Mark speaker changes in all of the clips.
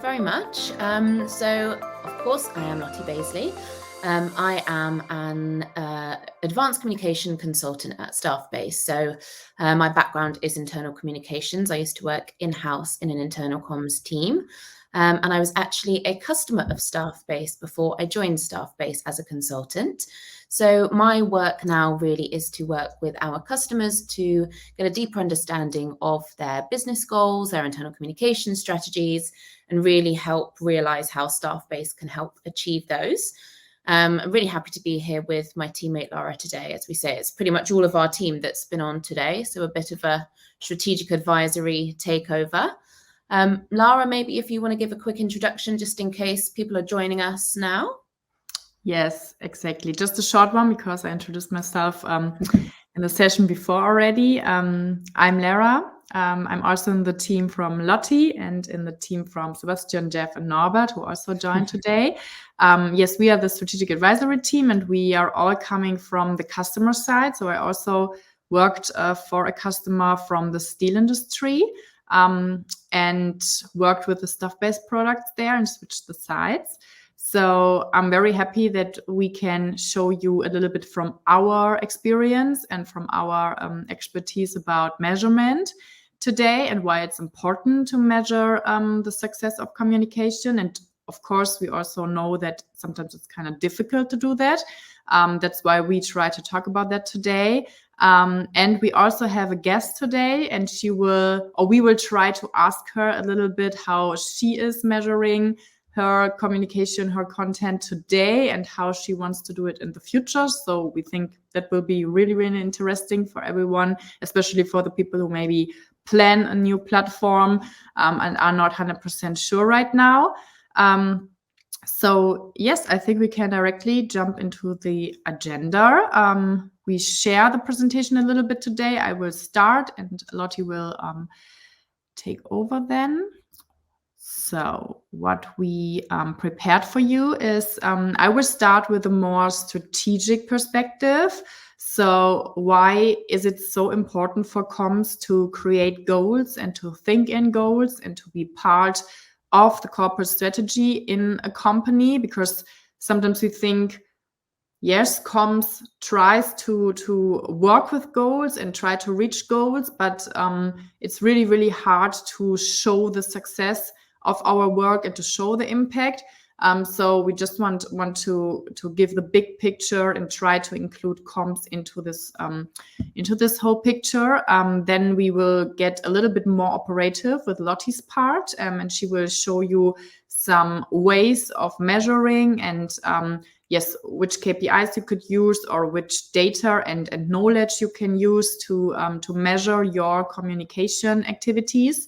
Speaker 1: very much. Of course, I am Lottie Bazely. I am an advanced communication consultant at Staffbase. My background is internal communications. I used to work in-house in an internal comms team. And I was actually a customer of Staffbase before I joined Staffbase as a consultant. So my work now really is to work with our customers to get a deeper understanding of their business goals, their internal communication strategies, and really help realize how Staffbase can help achieve those. I'm really happy to be here with my teammate Lara today. As we say, it's pretty much all of our team that's been on today, so a bit of a strategic advisory takeover. Lara, maybe if you want to give a quick introduction, just in case people are joining us now.
Speaker 2: Yes, exactly. Just a short one because I introduced myself in the session before already. I'm Lara. I'm also in the team from Lottie and in the team from Sebastian, Jeff, and Norbert, who also joined today. Yes, we are the strategic advisory team, and we are all coming from the customer side. So I also worked for a customer from the steel industry and worked with the Staffbase products there and switched the sides. So I'm very happy that we can show you a little bit from our experience and from our expertise about measurement today and why it's important to measure the success of communication. And of course, we also know that sometimes it's kind of difficult to do that. That's why we try to talk about that today. And we also have a guest today, and we will try to ask her a little bit how she is measuring her communication, her content today, and how she wants to do it in the future. So we think that will be really, really interesting for everyone, especially for the people who maybe plan a new platform and are not 100% sure right now. So yes, I think we can directly jump into the agenda. We share the presentation a little bit today. I will start and Lottie will take over then. So what we prepared for you is I will start with a more strategic perspective. So why is it so important for comms to create goals and to think in goals and to be part of the corporate strategy in a company? Because sometimes we think, yes, comms tries to work with goals and try to reach goals, but it's really, really hard to show the success of our work and to show the impact. So we just want to give the big picture and try to include comms into this whole picture. Then we will get a little bit more operative with Lottie's part, and she will show you some ways of measuring and yes, which KPIs you could use or which data and knowledge you can use to measure your communication activities.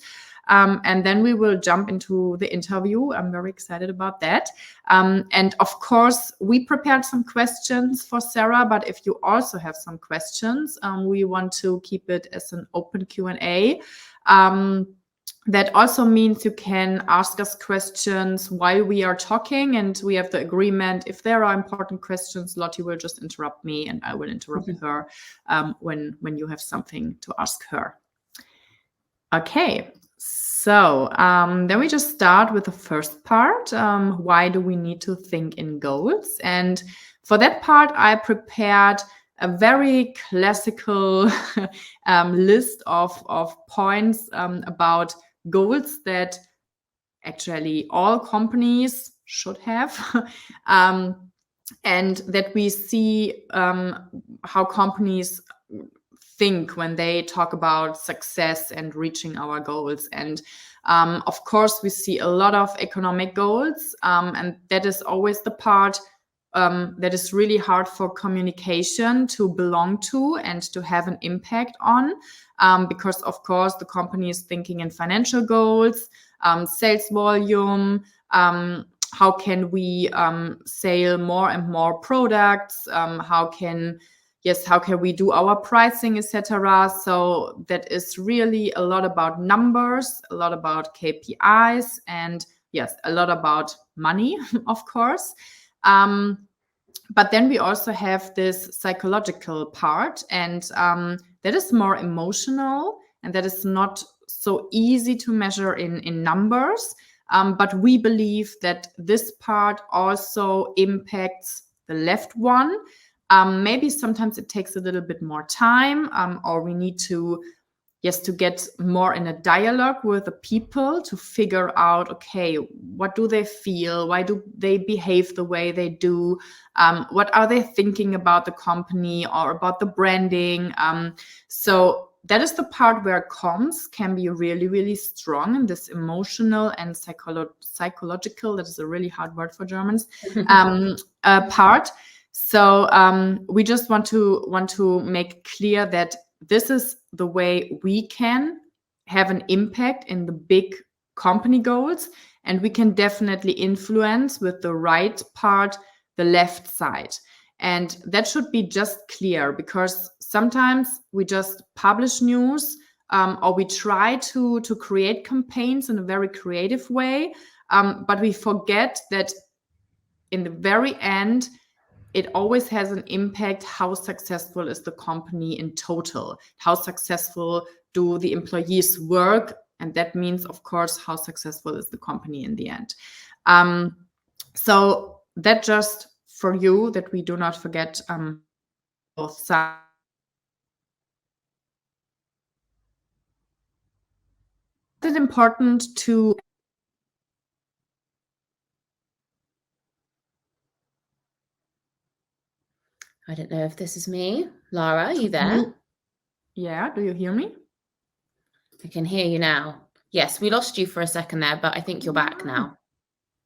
Speaker 2: And then we will jump into the interview. I'm very excited about that. And of course, we prepared some questions for Sarah, but if you also have some questions, we want to keep it as an open Q&A. That also means you can ask us questions while we are talking, and we have the agreement. If there are important questions, Lottie will just interrupt me and I will interrupt her when you have something to ask her. Okay. So then we just start with the first part. Why do we need to think in goals? And for that part, I prepared a very classical list of points about goals that actually all companies should have. And that we see how companies think when they talk about success and reaching our goals. And of course, we see a lot of economic goals, and that is always the part that is really hard for communication to belong to and to have an impact on, because of course the company is thinking in financial goals, sales volume, how can we sell more and more products, how can we do our pricing, etc. So that is really a lot about numbers, a lot about KPIs, and yes, a lot about money, of course. But then we also have this psychological part, and that is more emotional, and that is not so easy to measure in numbers. But we believe that this part also impacts the left one. Maybe sometimes it takes a little bit more time, or we need to get more in a dialogue with the people to figure out, okay, what do they feel? Why do they behave the way they do? What are they thinking about the company or about the branding? So that is the part where comms can be really, really strong in this emotional and psychological, that is a really hard word for Germans, part. So we just want to make clear that this is the way we can have an impact in the big company goals, and we can definitely influence with the right part, the left side. And that should be just clear, because sometimes we just publish news, or we try to create campaigns in a very creative way, but we forget that in the very end, it always has an impact. How successful is the company in total? How successful do the employees work? And that means, of course, how successful is the company in the end? So that just for you, that we do not forget both sides. Is it important to...
Speaker 1: I don't know if this is me. Lara, are you there?
Speaker 2: Yeah, do you hear me?
Speaker 1: I can hear you now. Yes, we lost you for a second there, but I think you're back now.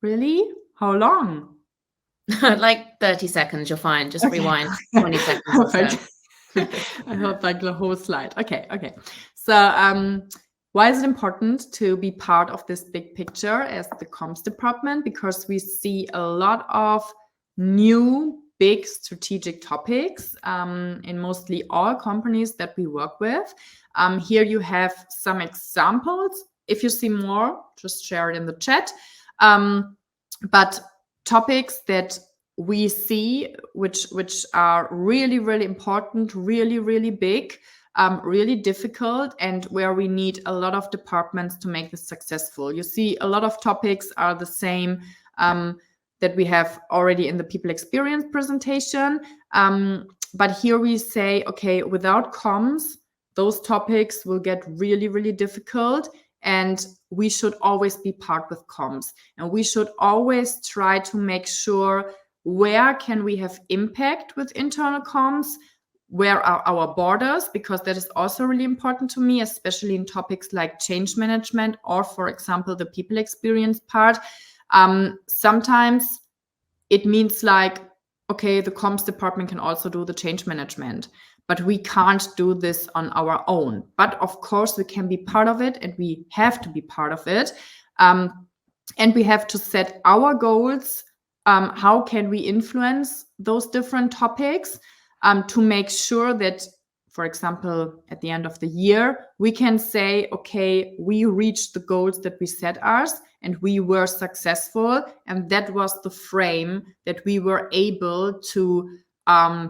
Speaker 2: Really? How long?
Speaker 1: Like 30 seconds, you're fine. Just rewind 20 seconds or so.
Speaker 2: I thought like the whole slide. Okay. So why is it important to be part of this big picture as the comms department? Because we see a lot of new big strategic topics in mostly all companies that we work with. Here you have some examples. If you see more, just share it in the chat. But topics that we see which are really, really important, really, really big, really difficult, and where we need a lot of departments to make this successful. You see, a lot of topics are the same that we have already in the people experience presentation. But here we say, okay, without comms, those topics will get really, really difficult. And we should always be part with comms. And we should always try to make sure, where can we have impact with internal comms? Where are our borders? Because that is also really important to me, especially in topics like change management, or, for example, the people experience part. Sometimes it means like, okay, the comms department can also do the change management, but we can't do this on our own. But of course, we can be part of it, and we have to be part of it. And we have to set our goals. How can we influence those different topics to make sure that, for example, at the end of the year, we can say, okay, we reached the goals that we set us, and we were successful. And that was the frame that we were able to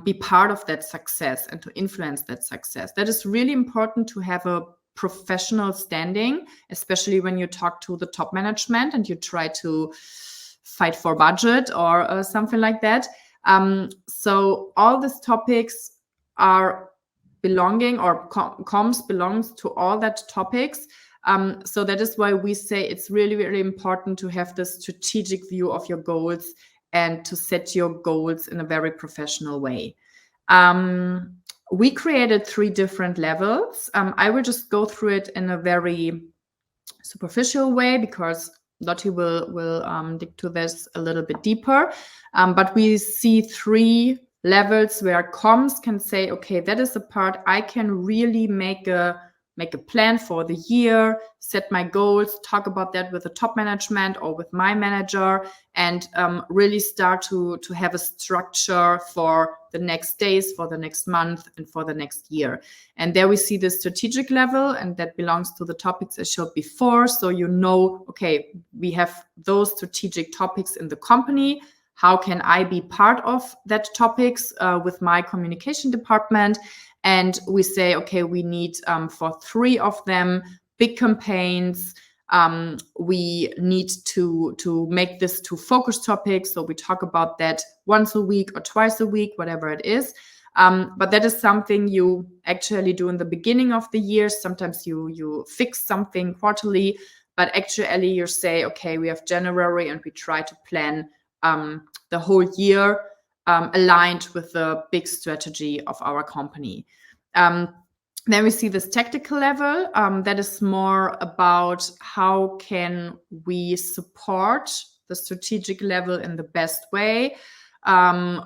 Speaker 2: be part of that success and to influence that success. That is really important, to have a professional standing, especially when you talk to the top management and you try to fight for budget or something like that. So all these topics are belonging, or comms belongs to all that topics. So that is why we say it's really, really important to have this strategic view of your goals and to set your goals in a very professional way. We created 3 different levels. I will just go through it in a very superficial way, because Lottie will dig to this a little bit deeper. But we see 3 levels where comms can say, okay, that is the part I can really make a plan for the year, set my goals, talk about that with the top management or with my manager, and really start to have a structure for the next days, for the next month, and for the next year. And there we see the strategic level, and that belongs to the topics I showed before. So you know, okay, we have those strategic topics in the company. How can I be part of that topics with my communication department? And we say, okay, we need for 3 of them big campaigns, We need to make this to focus topics. So we talk about that once a week or twice a week, whatever it is. But that is something you actually do in the beginning of the year. Sometimes you fix something quarterly, but actually you say, okay, we have January and we try to plan the whole year aligned with the big strategy of our company. Then we see this tactical level that is more about how can we support the strategic level in the best way.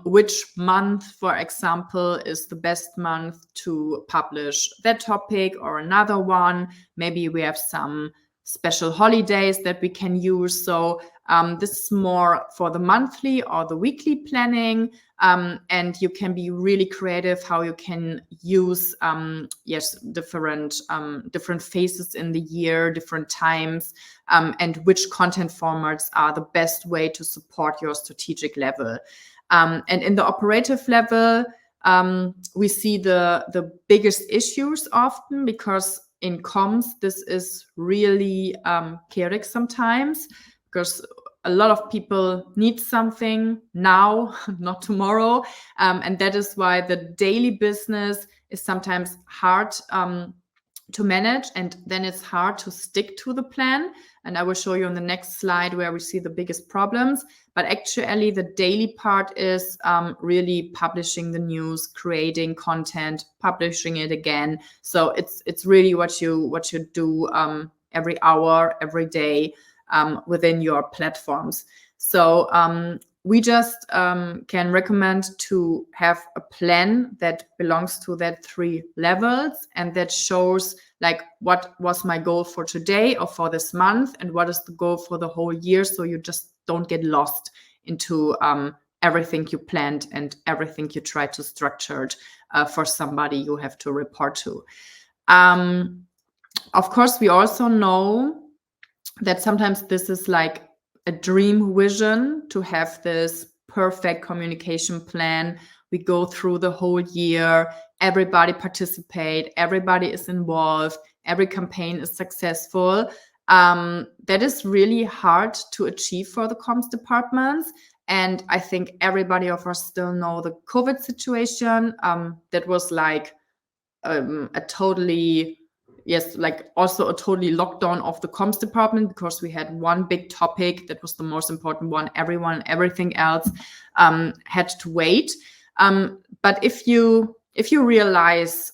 Speaker 2: Which month, for example, is the best month to publish that topic or another one. Maybe we have some special holidays that we can use. So this is more for the monthly or the weekly planning. And you can be really creative how you can use different phases in the year, different times, and which content formats are the best way to support your strategic level. And in the operative level, we see the biggest issues often, because in comms, this is really chaotic sometimes, because a lot of people need something now, not tomorrow. And that is why the daily business is sometimes hard to manage, and then it's hard to stick to the plan. And I will show you on the next slide where we see the biggest problems. But actually the daily part is really publishing the news, creating content, publishing it again. So it's really what you do every hour, every day within your platforms. So we just can recommend to have a plan that belongs to that 3 levels, and that shows like what was my goal for today or for this month, and what is the goal for the whole year, so you just don't get lost into everything you planned and everything you try to structure for somebody you have to report to. Of course, we also know that sometimes this is like a dream vision to have this perfect communication plan. We go through the whole year, everybody participate, everybody is involved, every campaign is successful. That is really hard to achieve for the comms departments. And I think everybody of us still know the COVID situation. That was like a totally lockdown of the comms department, because we had one big topic that was the most important one. Everything else had to wait. But if you realize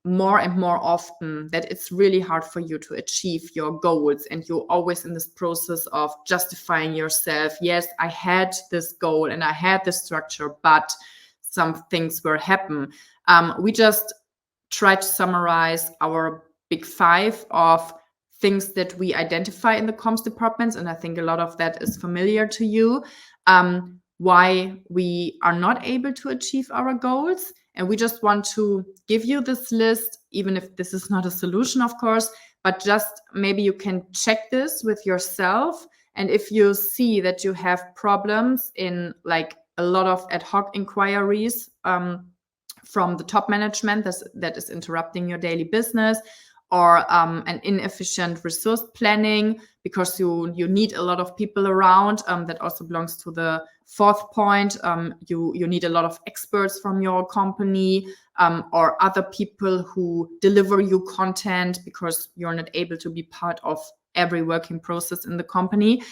Speaker 2: more and more often that it's really hard for you to achieve your goals, and you're always in this process of justifying yourself, yes, I had this goal and I had this structure, but some things were happen. We just try to summarize our big 5 of things that we identify in the comms departments, and I think a lot of that is familiar to you, why we are not able to achieve our goals. And we just want to give you this list, even if this is not a solution, of course, but just maybe you can check this with yourself. And if you see that you have problems in like a lot of ad hoc inquiries from the top management that is interrupting your daily business, or an inefficient resource planning because you need a lot of people around, that also belongs to the 4th point. You need a lot of experts from your company, or other people who deliver you content, because you're not able to be part of every working process in the company.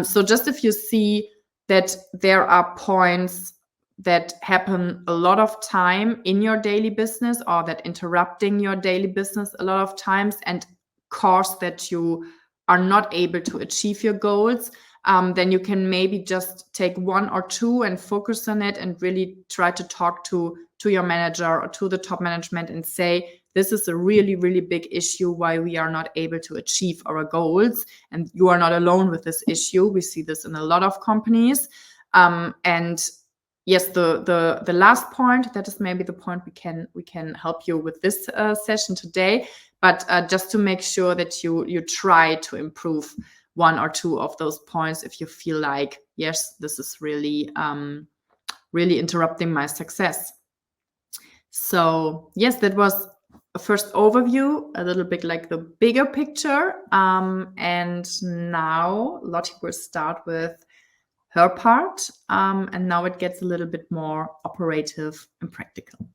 Speaker 2: So just if you see that there are points that happen a lot of time in your daily business, or that interrupting your daily business a lot of times and cause that you are not able to achieve your goals, then you can maybe just take 1 or 2 and focus on it, and really try to talk to your manager or to the top management and say, this is a really, really big issue why we are not able to achieve our goals. And you are not alone with this issue. We see this in a lot of companies. And yes, the last point, that is maybe the point we can help you with this session today, but just to make sure that you try to improve 1 or 2 of those points if you feel like, yes, this is really really interrupting my success. So yes, that was a first overview, a little bit like the bigger picture. And now Lottie will start with her part. And now it gets a little bit more operative and practical.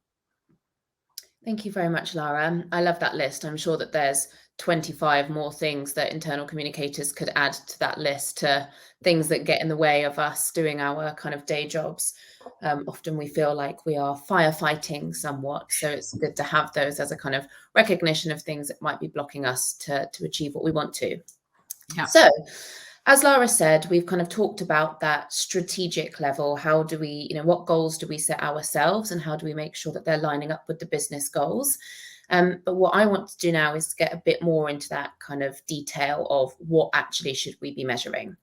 Speaker 1: Thank you very much, Lara. I love that list. I'm sure that there's 25 more things that internal communicators could add to that list, to things that get in the way of us doing our kind of day jobs. Often we feel like we are firefighting somewhat, so it's good to have those as a kind of recognition of things that might be blocking us to achieve what we want to.
Speaker 2: Yeah.
Speaker 1: So, as Lara said, we've kind of talked about that strategic level. How do we, what goals do we set ourselves, and how do we make sure that they're lining up with the business goals? But what I want to do now is get a bit more into that kind of detail of what actually should we be measuring.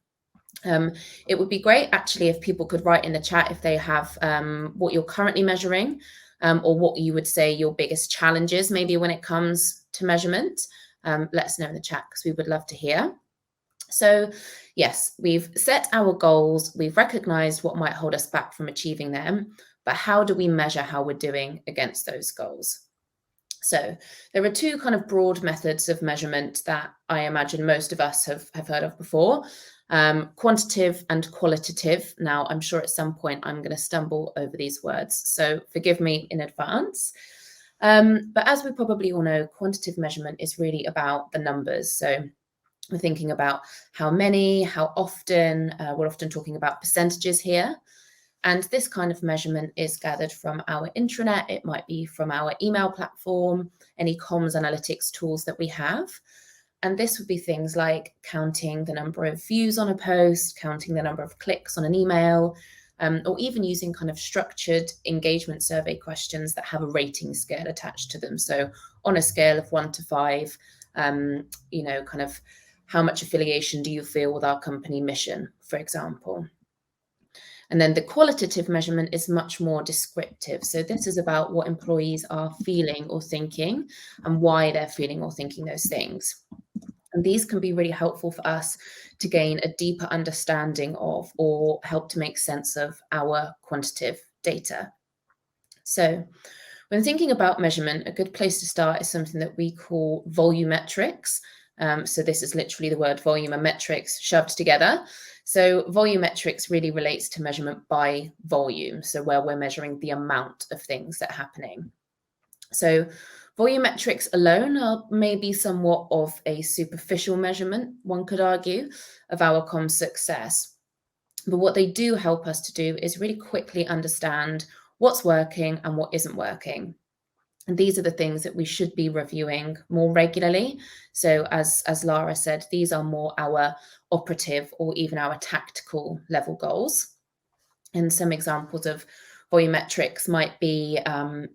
Speaker 1: It would be great actually if people could write in the chat if they have what you're currently measuring, or what you would say your biggest challenges maybe when it comes to measurement. Let us know in the chat, because we would love to hear. So yes, we've set our goals, we've recognized what might hold us back from achieving them, but how do we measure how we're doing against those goals? So there are two kind of broad methods of measurement that I imagine most of us have heard of before, quantitative and qualitative. Now, I'm sure at some point I'm going to stumble over these words, so forgive me in advance. But as we probably all know, quantitative measurement is really about the numbers. So we're thinking about how many, how often. We're often talking about percentages here. And this kind of measurement is gathered from our intranet. It might be from our email platform, any comms analytics tools that we have. And this would be things like counting the number of views on a post, counting the number of clicks on an email, or even using kind of structured engagement survey questions that have a rating scale attached to them. So on a scale of 1 to 5, kind of how much affiliation do you feel with our company mission, for example? And then the qualitative measurement is much more descriptive. So this is about what employees are feeling or thinking, and why they're feeling or thinking those things. And these can be really helpful for us to gain a deeper understanding of, or help to make sense of, our quantitative data. So when thinking about measurement, a good place to start is something that we call volumetrics. So this is literally the word volume and metrics shoved together. So volumetrics really relates to measurement by volume, so where we're measuring the amount of things that are happening. So volumetrics alone are maybe somewhat of a superficial measurement, one could argue, of our comms success. But what they do help us to do is really quickly understand what's working and what isn't working. And these are the things that we should be reviewing more regularly. So as Lara said, these are more our operative or even our tactical level goals. And some examples of volumetrics might be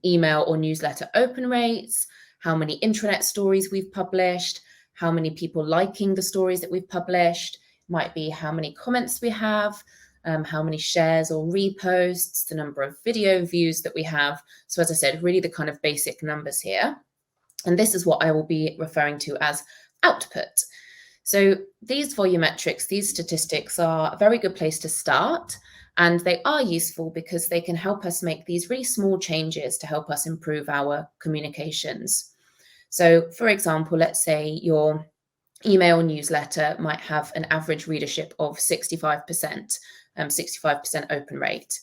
Speaker 1: email or newsletter open rates, how many intranet stories we've published, how many people liking the stories that we've published. It might be how many comments we have, how many shares or reposts, the number of video views that we have. So as I said, really the kind of basic numbers here. And this is what I will be referring to as output. So these volumetrics, these statistics are a very good place to start. And they are useful because they can help us make these really small changes to help us improve our communications. So for example, let's say your email newsletter might have an average readership of 65%, 65% open rate.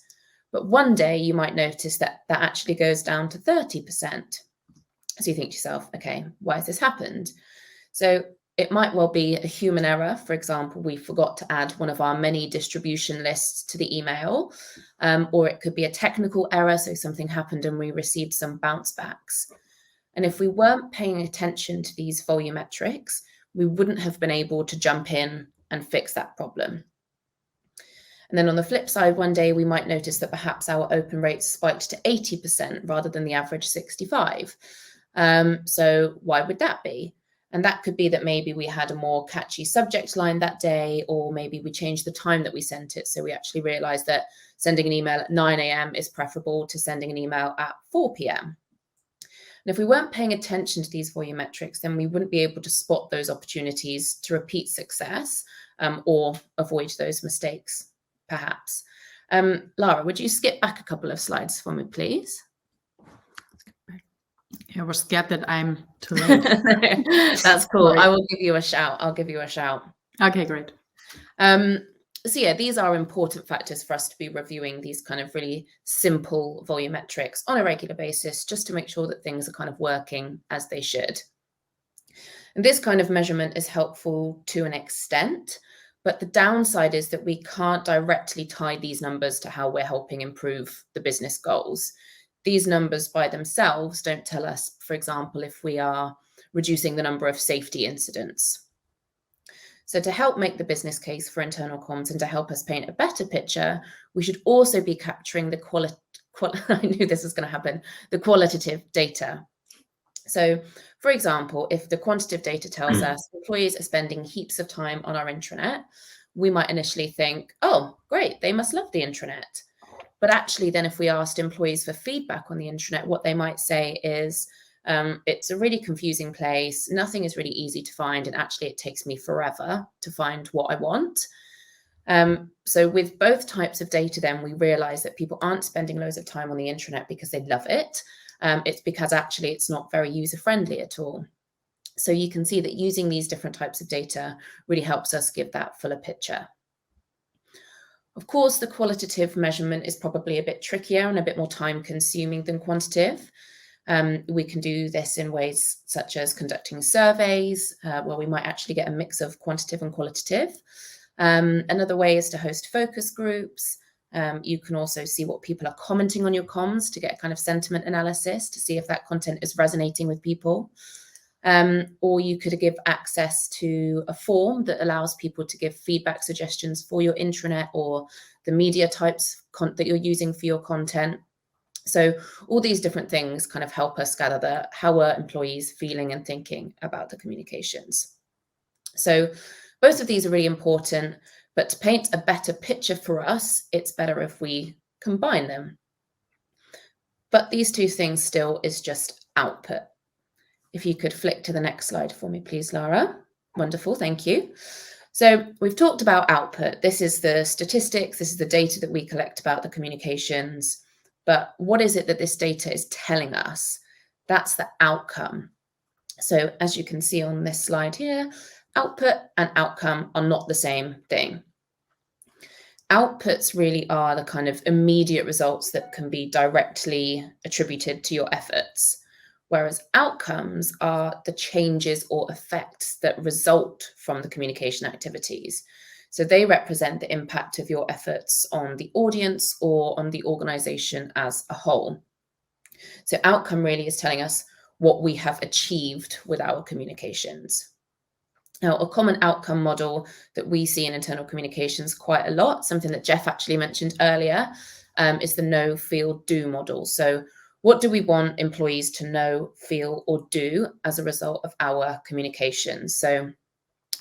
Speaker 1: But one day you might notice that that actually goes down to 30%. So you think to yourself, okay, why has this happened? So it might well be a human error. For example, we forgot to add one of our many distribution lists to the email, or it could be a technical error. So something happened and we received some bounce backs. And if we weren't paying attention to these volumetrics, we wouldn't have been able to jump in and fix that problem. And then on the flip side, one day we might notice that perhaps our open rates spiked to 80% rather than the average 65. So why would that be? And that could be that maybe we had a more catchy subject line that day, or maybe we changed the time that we sent it. So we actually realized that sending an email at 9 a.m. is preferable to sending an email at 4 p.m. And if we weren't paying attention to these volumetrics, then we wouldn't be able to spot those opportunities to repeat success, or avoid those mistakes, perhaps. Lara, would you skip back a couple of slides for me, please?
Speaker 2: I was scared that I'm too late.
Speaker 1: That's cool.
Speaker 2: Sorry.
Speaker 1: I will give you a shout. I'll give you a shout.
Speaker 2: Okay, great.
Speaker 1: So yeah, these are important factors for us to be reviewing these kind of really simple volumetrics on a regular basis, just to make sure that things are kind of working as they should. And this kind of measurement is helpful to an extent, but the downside is that we can't directly tie these numbers to how we're helping improve the business goals. These numbers by themselves don't tell us, for example, if we are reducing the number of safety incidents. So to help make the business case for internal comms and to help us paint a better picture, we should also be capturing the I knew this was going to happen, the qualitative data. So, for example, if the quantitative data tells us employees are spending heaps of time on our intranet, we might initially think, oh, great, they must love the intranet. But actually, then if we asked employees for feedback on the intranet, what they might say is, it's a really confusing place. Nothing is really easy to find. And actually, it takes me forever to find what I want. So with both types of data, then we realize that people aren't spending loads of time on the intranet because they love it. It's because actually it's not very user-friendly at all. So you can see that using these different types of data really helps us give that fuller picture. Of course, the qualitative measurement is probably a bit trickier and a bit more time-consuming than quantitative. We can do this in ways such as conducting surveys, where we might actually get a mix of quantitative and qualitative. Another way is to host focus groups. You can also see what people are commenting on your comms to get a kind of sentiment analysis to see if that content is resonating with people. Or you could give access to a form that allows people to give feedback suggestions for your intranet or the media types that you're using for your content. So all these different things kind of help us gather how are employees feeling and thinking about the communications. So both of these are really important, but to paint a better picture for us, it's better if we combine them. But these two things still is just output. If you could flick to the next slide for me, please, Lara. Wonderful, thank you. So we've talked about output. This is the statistics, this is the data that we collect about the communications. But what is it that this data is telling us? That's the outcome. So as you can see on this slide here, output and outcome are not the same thing. Outputs really are the kind of immediate results that can be directly attributed to your efforts, whereas outcomes are the changes or effects that result from the communication activities. So they represent the impact of your efforts on the audience or on the organization as a whole. So outcome really is telling us what we have achieved with our communications. Now, a common outcome model that we see in internal communications quite a lot, something that Jeff actually mentioned earlier, is the know, feel, do model. So what do we want employees to know, feel, or do as a result of our communications? So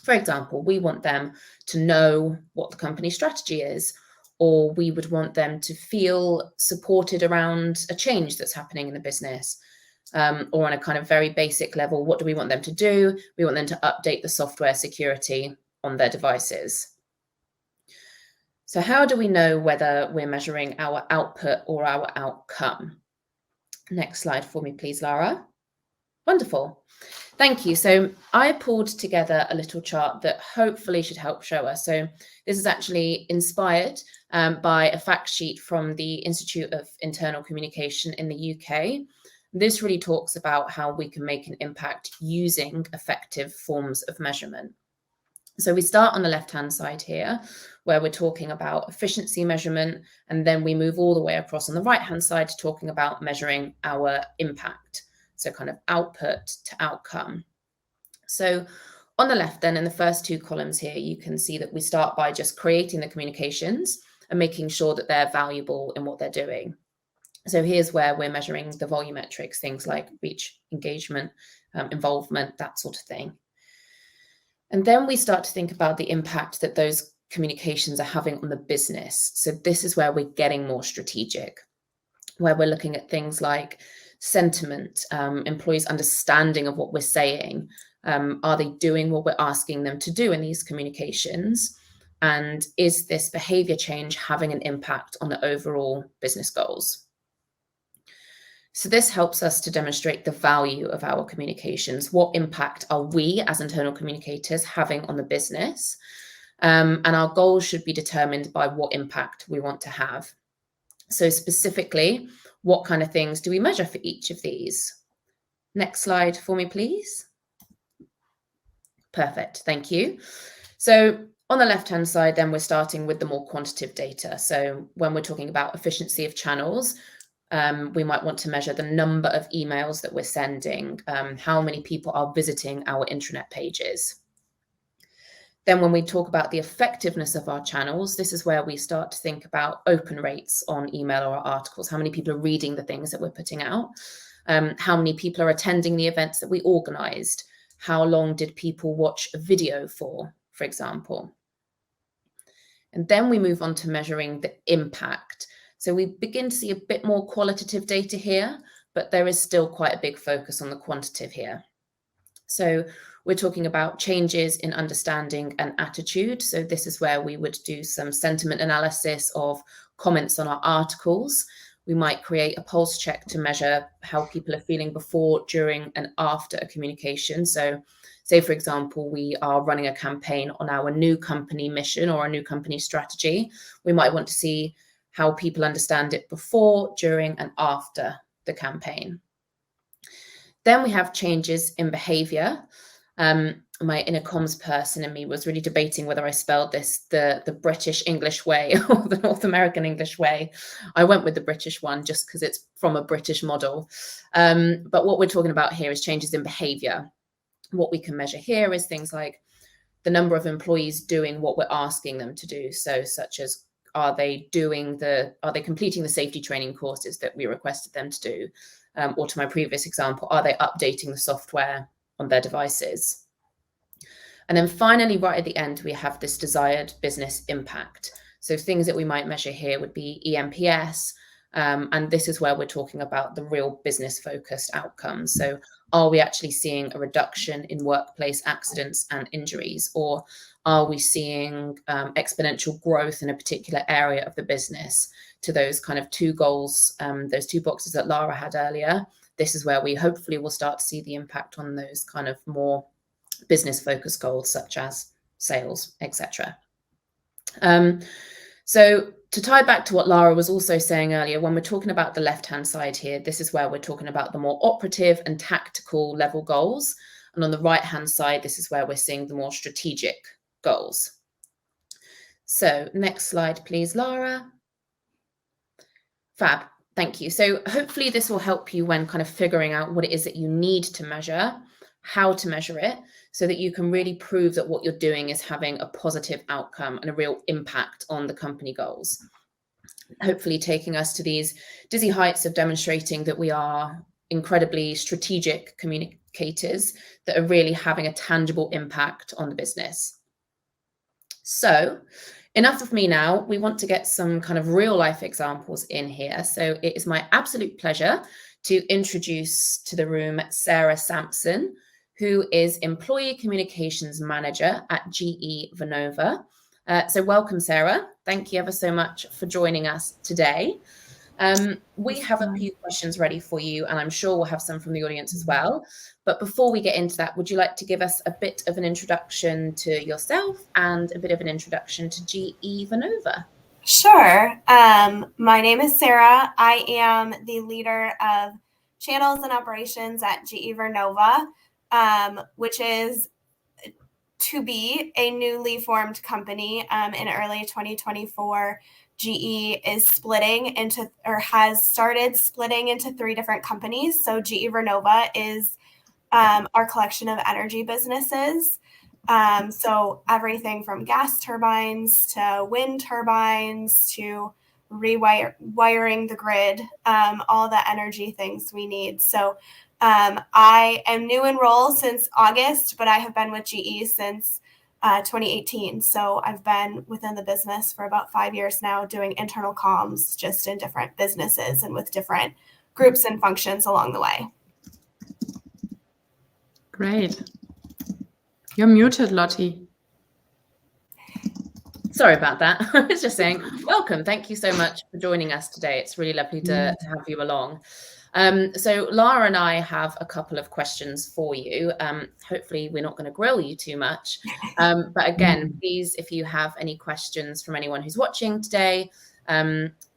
Speaker 1: for example, we want them to know what the company strategy is, or we would want them to feel supported around a change that's happening in the business. Or on a kind of very basic level, what do we want them to do? We want them to update the software security on their devices. So how do we know whether we're measuring our output or our outcome? Next slide for me, please, Lara. Wonderful. Thank you. So I pulled together a little chart that hopefully should help show us. So this is actually inspired by a fact sheet from the Institute of Internal Communication in the UK. This really talks about how we can make an impact using effective forms of measurement. So we start on the left-hand side here, where we're talking about efficiency measurement, and then we move all the way across on the right-hand side to talking about measuring our impact. So kind of output to outcome. So on the left then, in the first two columns here, you can see that we start by just creating the communications and making sure that they're valuable in what they're doing. So here's where we're measuring the volumetrics, things like reach, engagement, involvement, that sort of thing. And then we start to think about the impact that those communications are having on the business. So this is where we're getting more strategic, where we're looking at things like sentiment, employees' understanding of what we're saying. Are they doing what we're asking them to do in these communications? And is this behavior change having an impact on the overall business goals? So this helps us to demonstrate the value of our communications. What impact are we as internal communicators having on the business? And our goals should be determined by what impact we want to have. So specifically, what kind of things do we measure for each of these? Next slide for me, please. Perfect, thank you. So on the left-hand side, then we're starting with the more quantitative data. So when we're talking about efficiency of channels, we might want to measure the number of emails that we're sending, how many people are visiting our intranet pages. Then when we talk about the effectiveness of our channels, this is where we start to think about open rates on email or articles, how many people are reading the things that we're putting out, how many people are attending the events that we organized, how long did people watch a video for example. And then we move on to measuring the impact. So we begin to see a bit more qualitative data here, but there is still quite a big focus on the quantitative here. So we're talking about changes in understanding and attitude. So this is where we would do some sentiment analysis of comments on our articles. We might create a pulse check to measure how people are feeling before, during, and after a communication. So say, for example, we are running a campaign on our new company mission or a new company strategy. We might want to see how people understand it before, during, and after the campaign. Then we have changes in behavior. My inner comms person in me was really debating whether I spelled this the British English way or the North American English way. I went with the British one just because it's from a British model. But what we're talking about here is changes in behavior. What we can measure here is things like the number of employees doing what we're asking them to do. So such as, are they completing the safety training courses that we requested them to do? Or to my previous example, are they updating the software on their devices? And then finally, right at the end, we have this desired business impact. So things that we might measure here would be EMPS. And this is where we're talking about the real business focused outcomes. So are we actually seeing a reduction in workplace accidents and injuries? Or are we seeing exponential growth in a particular area of the business? To those kind of two goals, those two boxes that Lara had earlier, this is where we hopefully will start to see the impact on those kind of more business focused goals, such as sales, etc. So to tie back to what Lara was also saying earlier, when we're talking about the left-hand side here, this is where we're talking about the more operative and tactical level goals. And on the right-hand side, this is where we're seeing the more strategic goals. So next slide, please, Lara. Fab, thank you. So hopefully this will help you when kind of figuring out what it is that you need to measure, how to measure it, so that you can really prove that what you're doing is having a positive outcome and a real impact on the company goals. Hopefully taking us to these dizzy heights of demonstrating that we are incredibly strategic communicators that are really having a tangible impact on the business. So enough of me now. We want to get some kind of real life examples in here. So it is my absolute pleasure to introduce to the room Sarah Sampson, who is Employee Communications Manager at GE Vernova. So welcome, Sarah. Thank you ever so much for joining us today. We have a few questions ready for you, and I'm sure we'll have some from the audience as well. But before we get into that, would you like to give us a bit of an introduction to yourself and a bit of an introduction to GE Vernova?
Speaker 3: Sure. My name is Sarah. I am the leader of channels and operations at GE Vernova, which is to be a newly formed company. In early 2024, GE is splitting into, or has started splitting into 3 different companies. So GE Vernova is our collection of energy businesses. So everything from gas turbines to wind turbines to rewiring the grid, all the energy things we need. So I am new in role since August, but I have been with GE since 2018. So I've been within the business for about 5 years now, doing internal comms just in different businesses and with different groups and functions along the way.
Speaker 2: Great. You're muted, Lottie.
Speaker 1: Sorry about that. I was just saying, welcome. Thank you so much for joining us today. It's really lovely to have you along. So Lara and I have a couple of questions for you. Hopefully we're not going to grill you too much. But again, please, if you have any questions from anyone who's watching today,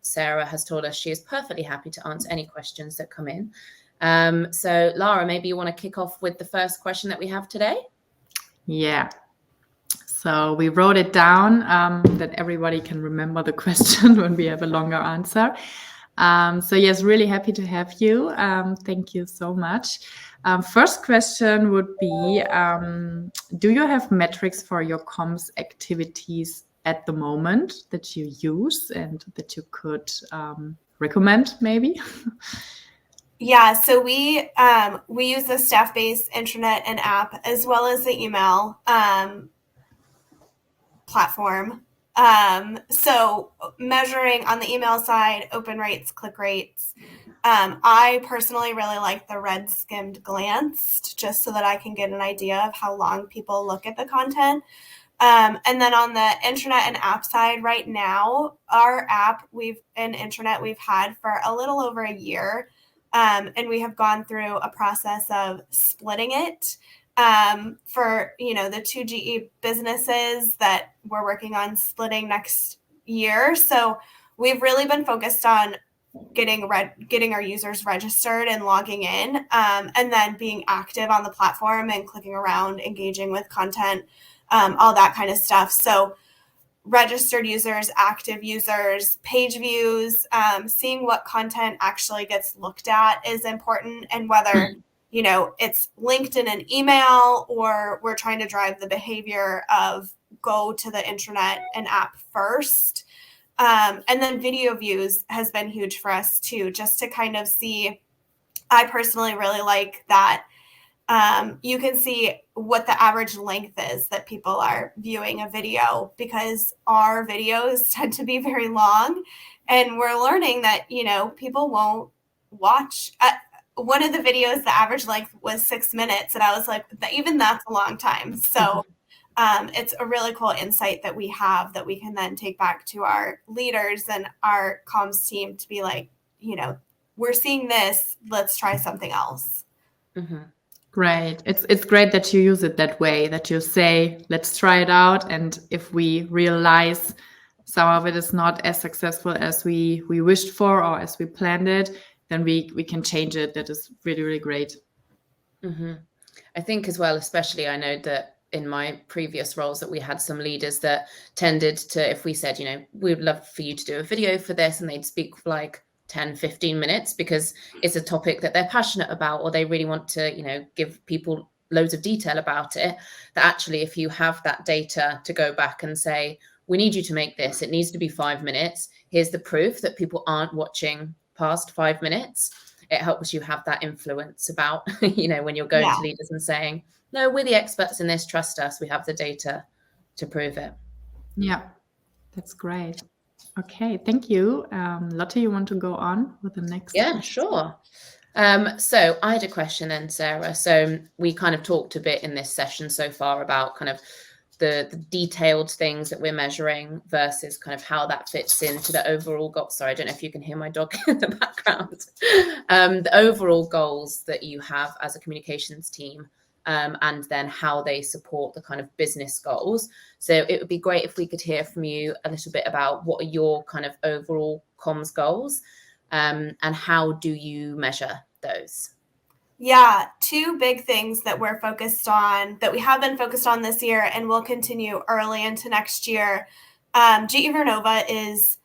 Speaker 1: Sarah has told us she is perfectly happy to answer any questions that come in. So Lara, maybe you want to kick off with the first question that we have today?
Speaker 2: Yeah. So we wrote it down that everybody can remember the question when we have a longer answer. So yes, really happy to have you. Thank you so much. First question would be, do you have metrics for your comms activities at the moment that you use and that you could recommend maybe?
Speaker 3: Yeah, so we use the staff-based intranet and app as well as the email platform. So measuring on the email side, open rates, click rates. I personally really like the red skimmed glanced just so that I can get an idea of how long people look at the content. And then on the intranet and app side right now, our app we've had for a little over a year. And we have gone through a process of splitting it for, the 2 GE businesses that we're working on splitting next year. So we've really been focused on getting our users registered and logging in, and then being active on the platform and clicking around, engaging with content, all that kind of stuff. So registered users, active users, page views, seeing what content actually gets looked at is important, and whether it's linked in an email or we're trying to drive the behavior of go to the intranet and app first. And then video views has been huge for us too, just to kind of see. I personally really like that you can see what the average length is that people are viewing a video, because our videos tend to be very long, and we're learning that, people won't watch. One of the videos, the average length was 6 minutes, and I was like, even that's a long time. So it's a really cool insight that we have that we can then take back to our leaders and our comms team to be like, we're seeing this, let's try something else.
Speaker 1: Mm-hmm.
Speaker 2: Great. It's great that you use it that way, that you say, let's try it out. And if we realize some of it is not as successful as we wished for or as we planned it, then we can change it. That is really, really great.
Speaker 1: Mm-hmm. I think as well, especially I know that in my previous roles that we had some leaders that tended to, if we said, we'd love for you to do a video for this, and they'd speak for like 10, 15 minutes because it's a topic that they're passionate about, or they really want to, give people loads of detail about it, that actually if you have that data to go back and say, we need you to make this, it needs to be 5 minutes. Here's the proof that people aren't watching past 5 minutes. It helps you have that influence about, when you're going to leaders and saying, no, we're the experts in this, trust us, we have the data to prove it.
Speaker 2: Yeah, that's great. Okay, thank you. Lottie, you want to go on with the next?
Speaker 1: Yeah, sure. So I had a question then, Sarah. So we kind of talked a bit in this session so far about kind of the detailed things that we're measuring versus kind of how that fits into the overall goal. Sorry, I don't know if you can hear my dog in the background. The overall goals that you have as a communications team, and then how they support the kind of business goals. So it would be great if we could hear from you a little bit about what are your kind of overall comms goals, and how do you measure those?
Speaker 3: Yeah, 2 big things that we're focused on, that we have been focused on this year and will continue early into next year. GE Vernova is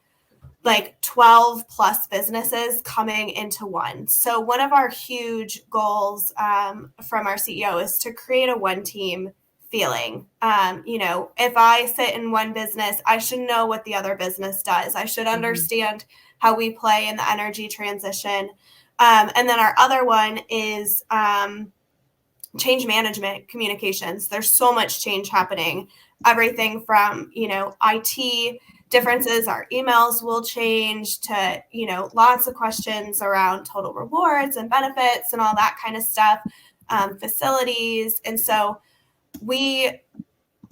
Speaker 3: like 12 plus businesses coming into one. So one of our huge goals from our CEO is to create a one team feeling. If I sit in one business, I should know what the other business does. I should understand how we play in the energy transition. And then our other one is change management communications. There's so much change happening. Everything from, IT differences, our emails will change, to, lots of questions around total rewards and benefits and all that kind of stuff, facilities. And so we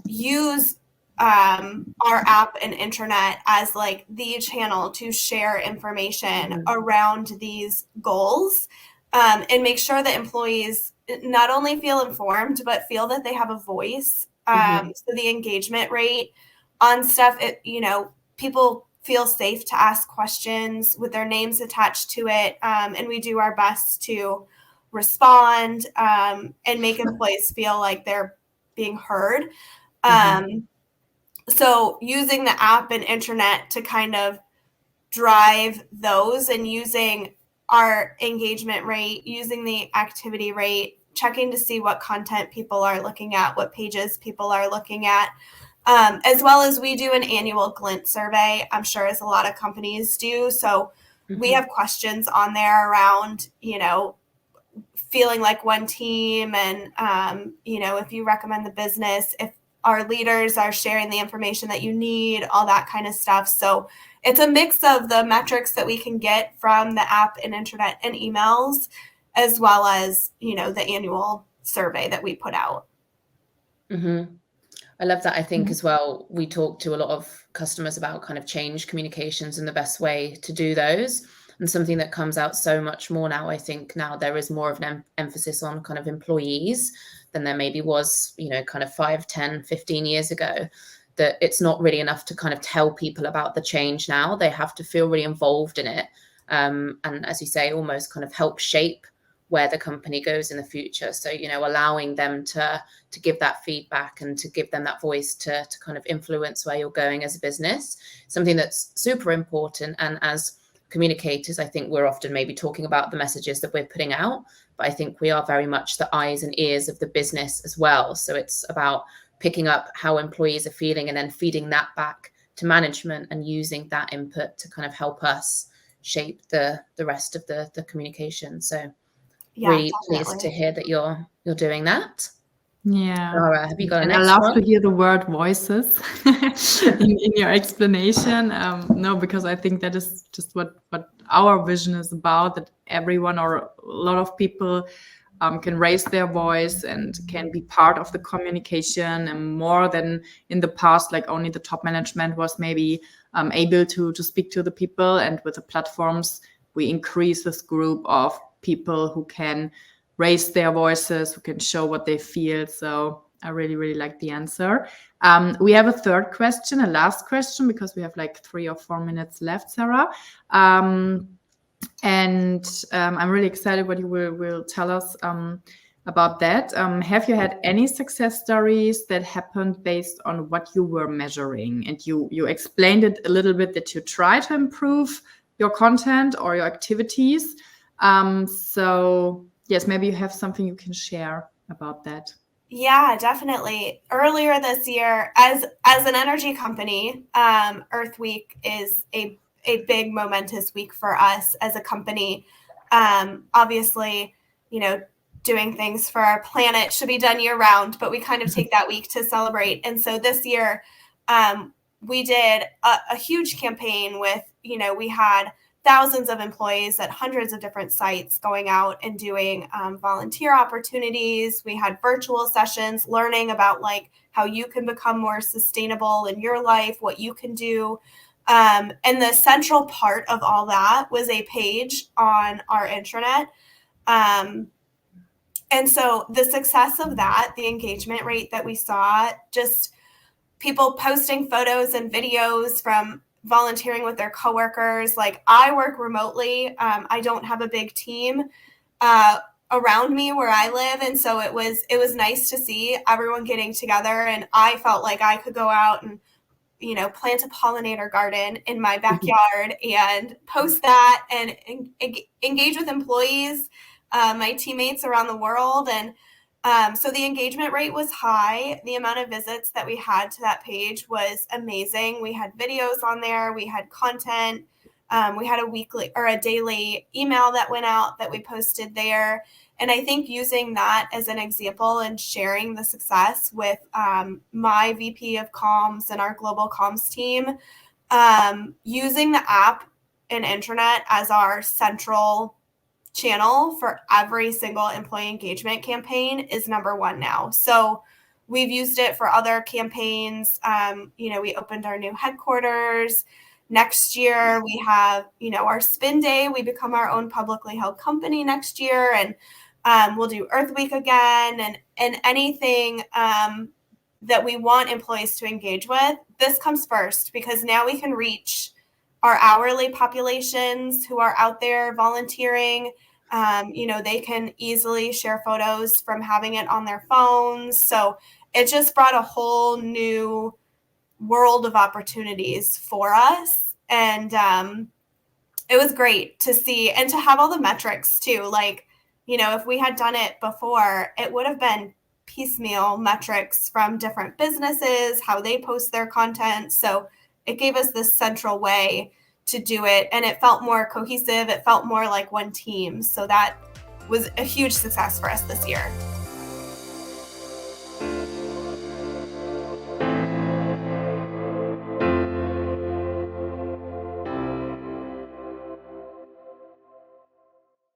Speaker 3: use our app and intranet as like the channel to share information around these goals, and make sure that employees not only feel informed, but feel that they have a voice. So the engagement rate on stuff, people feel safe to ask questions with their names attached to it. And we do our best to respond and make employees feel like they're being heard. So using the app and intranet to kind of drive those, and using our engagement rate, using the activity rate, checking to see what content people are looking at, what pages people are looking at, as well as we do an annual Glint survey, I'm sure as a lot of companies do. So we have questions on there around, feeling like one team, and, if you recommend the business, if our leaders are sharing the information that you need, all that kind of stuff. So it's a mix of the metrics that we can get from the app and intranet and emails, as well as, the annual survey that we put out.
Speaker 1: I love that. I think as well, we talk to a lot of customers about kind of change communications and the best way to do those. And something that comes out so much more now, I think now there is more of an emphasis on kind of employees than there maybe was, kind of 5, 10, 15 years ago, that it's not really enough to kind of tell people about the change now. They have to feel really involved in it. And as you say, almost kind of help shape where the company goes in the future. So, allowing them to give that feedback and to give them that voice to kind of influence where you're going as a business, something that's super important. And as communicators, I think we're often maybe talking about the messages that we're putting out, but I think we are very much the eyes and ears of the business as well. So it's about picking up how employees are feeling and then feeding that back to management and using that input to kind of help us shape the rest of the communication. So really pleased to hear that you're doing that.
Speaker 2: Yeah.
Speaker 1: Lara, have you got a next
Speaker 2: I love
Speaker 1: one?
Speaker 2: to hear the word voices in your explanation. No, because I think that is just what our vision is about, that everyone or a lot of people can raise their voice and can be part of the communication, and more than in the past, like only the top management was maybe able to speak to the people. And with the platforms, we increase this group of people who can raise their voices, who can show what they feel. So I really, really like the answer. We have a third question, a last question, because we have like 3 or 4 minutes left, Sarah. And I'm really excited what you will tell us about that. Have you had any success stories that happened based on what you were measuring? And you explained it a little bit, that you try to improve your content or your activities. So yes, maybe you have something you can share about that.
Speaker 3: Yeah, definitely. Earlier this year, as an energy company, Earth Week is a big momentous week for us as a company. Obviously, doing things for our planet should be done year round, but we kind of take that week to celebrate. And so this year, we did a huge campaign with, we had thousands of employees at hundreds of different sites going out and doing volunteer opportunities. We had virtual sessions learning about like how you can become more sustainable in your life, what you can do. And the central part of all that was a page on our intranet. And so the success of that, the engagement rate that we saw, just people posting photos and videos from volunteering with their coworkers. Like, I work remotely. I don't have a big team around me where I live. And so it was nice to see everyone getting together. And I felt like I could go out and, plant a pollinator garden in my backyard and post that and engage with employees, my teammates around the world. And so the engagement rate was high. The amount of visits that we had to that page was amazing. We had videos on there. We had content. We had a weekly or a daily email that went out that we posted there. And I think using that as an example and sharing the success with my VP of comms and our global comms team, using the app and intranet as our central channel for every single employee engagement campaign is number one now. So we've used it for other campaigns. We opened our new headquarters. Next year, we have, our spin day. We become our own publicly held company next year, and we'll do Earth Week again, and anything that we want employees to engage with. This comes first, because now we can reach our hourly populations who are out there volunteering. They can easily share photos from having it on their phones. So it just brought a whole new world of opportunities for us. And it was great to see and to have all the metrics too. Like, if we had done it before, it would have been piecemeal metrics from different businesses, how they post their content. So it gave us this central way to do it, and it felt more cohesive. It felt more like one team. So that was a huge success for us this year.